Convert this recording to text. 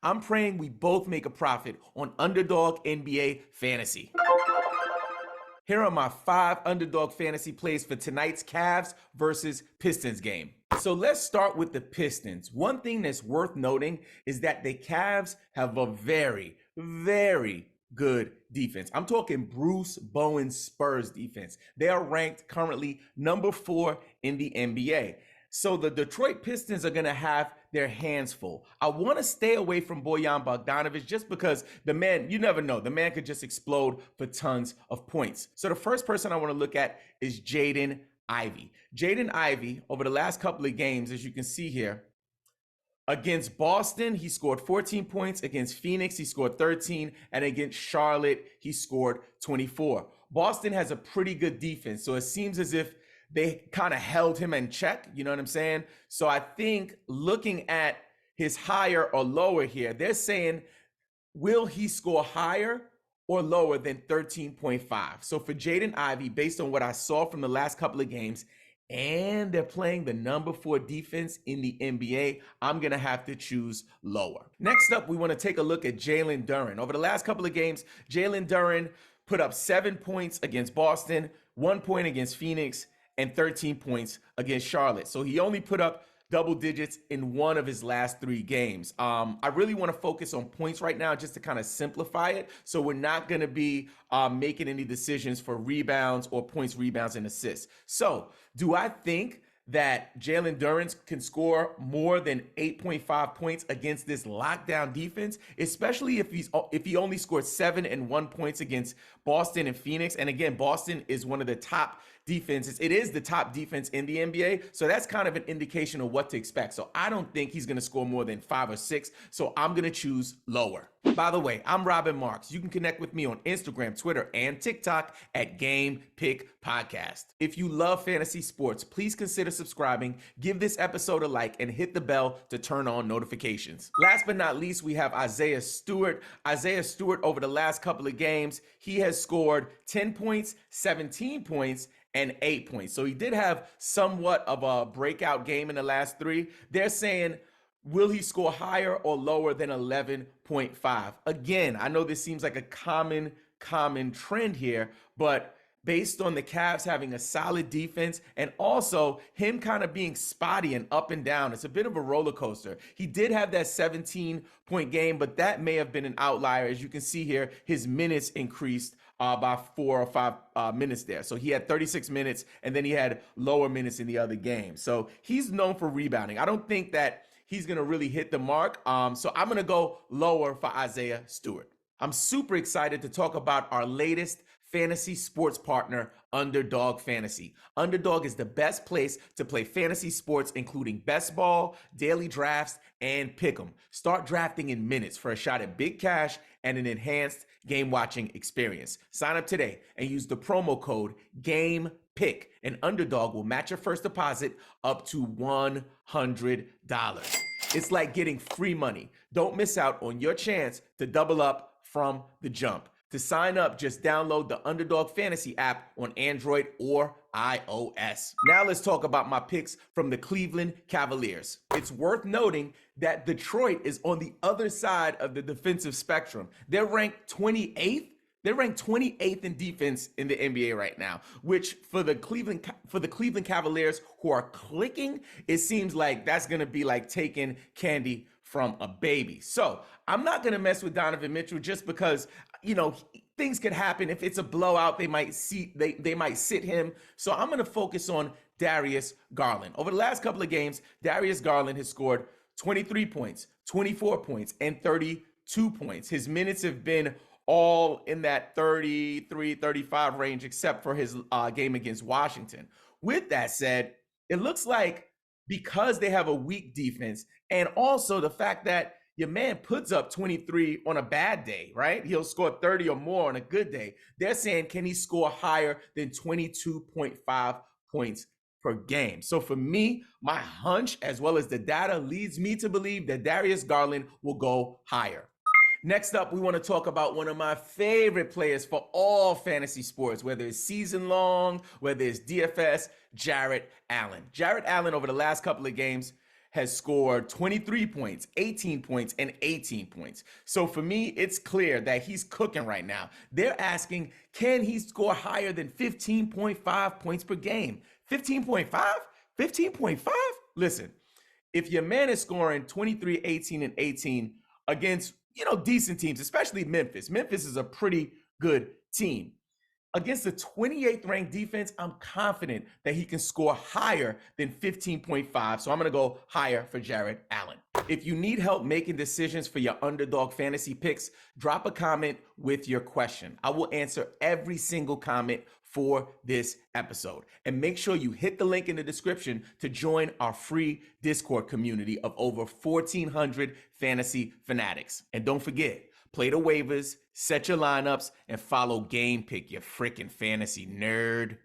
I'm praying we both make a profit on Underdog NBA Fantasy. Here are my 5 Underdog Fantasy plays for tonight's Cavs versus Pistons game. So let's start with the Pistons. One thing that's worth noting is that the Cavs have a very, very good defense. I'm talking Bruce Bowen's Spurs defense. They are ranked currently number 4 in the NBA. So the Detroit Pistons are going to have their hands full. I want to stay away from Bojan Bogdanovic just because the man, you never know, the man could just explode for tons of points. So the first person I want to look at is Jaden Ivey. Jaden Ivey, over the last couple of games, as you can see here, against Boston, he scored 14 points. Against Phoenix, he scored 13. And against Charlotte, he scored 24. Boston has a pretty good defense, so it seems as if they kind of held him in check. You know what I'm saying? So I think looking at his higher or lower here, they're saying, will he score higher or lower than 13.5? So for Jaden Ivey, based on what I saw from the last couple of games, and they're playing the number 4 defense in the NBA, I'm going to have to choose lower. Next up, we want to take a look at Jalen Durham. Over the last couple of games, Jalen Durham put up 7 points against Boston, 1 point against Phoenix, and 13 points against Charlotte. So he only put up double digits in one of his last 3 games. I really want to focus on points right now just to kind of simplify it. So we're not going to be making any decisions for rebounds or points, rebounds, and assists. So do I think that Jalen Durham can score more than 8.5 points against this lockdown defense, especially if he only scored 7 and 1 points against Boston and Phoenix? And again, Boston is one of the top defenses. It is the top defense in the NBA. So that's kind of an indication of what to expect. So I don't think he's going to score more than 5 or 6. So I'm going to choose lower. By the way, I'm Robin Marks. You can connect with me on Instagram, Twitter, and TikTok at Game Pick Podcast. If you love fantasy sports, please consider subscribing, give this episode a like, and hit the bell to turn on notifications. Last but not least, we have Isaiah Stewart. Isaiah Stewart, over the last couple of games, he has scored 10 points, 17 points, and 8 points. So he did have somewhat of a breakout game in the last 3. They're saying, will he score higher or lower than 11.5? Again, I know this seems like a common trend here, but based on the Cavs having a solid defense and also him kind of being spotty and up and down, it's a bit of a roller coaster. He did have that 17-point game, but that may have been an outlier. As you can see here, his minutes increased by 4 or 5 minutes there. So he had 36 minutes, and then he had lower minutes in the other game. So he's known for rebounding. I don't think that he's going to really hit the mark. So I'm going to go lower for Isaiah Stewart. I'm super excited to talk about our latest fantasy sports partner, Underdog Fantasy. Underdog is the best place to play fantasy sports, including best ball, daily drafts, and pick'em. Start drafting in minutes for a shot at big cash and an enhanced game-watching experience. Sign up today and use the promo code GAMEPICK, and Underdog will match your first deposit up to $100. It's like getting free money. Don't miss out on your chance to double up from the jump. To sign up, just download the Underdog Fantasy app on Android or iOS. Now let's talk about my picks from the Cleveland Cavaliers. It's worth noting that Detroit is on the other side of the defensive spectrum. They're ranked 28th. They're ranked 28th in defense in the NBA right now, which for the Cleveland Cavaliers who are clicking, it seems like that's going to be like taking candy from a baby. So I'm not going to mess with Donovan Mitchell just because, you know, things could happen. If it's a blowout, they might sit him. So I'm going to focus on Darius Garland. Over the last couple of games, Darius Garland has scored 23 points, 24 points, and 32 points. His minutes have been all in that 33, 35 range, except for his game against Washington. With that said, it looks like because they have a weak defense and also the fact that your man puts up 23 on a bad day, right? He'll score 30 or more on a good day. They're saying, can he score higher than 22.5 points per game? So for me, my hunch as well as the data leads me to believe that Darius Garland will go higher. Next up, we want to talk about one of my favorite players for all fantasy sports, whether it's season long, whether it's DFS, Jarrett Allen. Jarrett Allen over the last couple of games has scored 23 points, 18 points, and 18 points. So for me, it's clear that he's cooking right now. They're asking, can he score higher than 15.5 points per game? 15.5? 15.5? Listen, if your man is scoring 23, 18, and 18 against, decent teams, especially Memphis. Memphis is a pretty good team. Against the 28th ranked defense, I'm confident that he can score higher than 15.5. So I'm going to go higher for Jarrett Allen. If you need help making decisions for your Underdog fantasy picks, drop a comment with your question. I will answer every single comment for this episode. And make sure you hit the link in the description to join our free Discord community of over 1,400 fantasy fanatics. And don't forget, play the waivers, set your lineups, and follow Game Pick, you freaking fantasy nerd.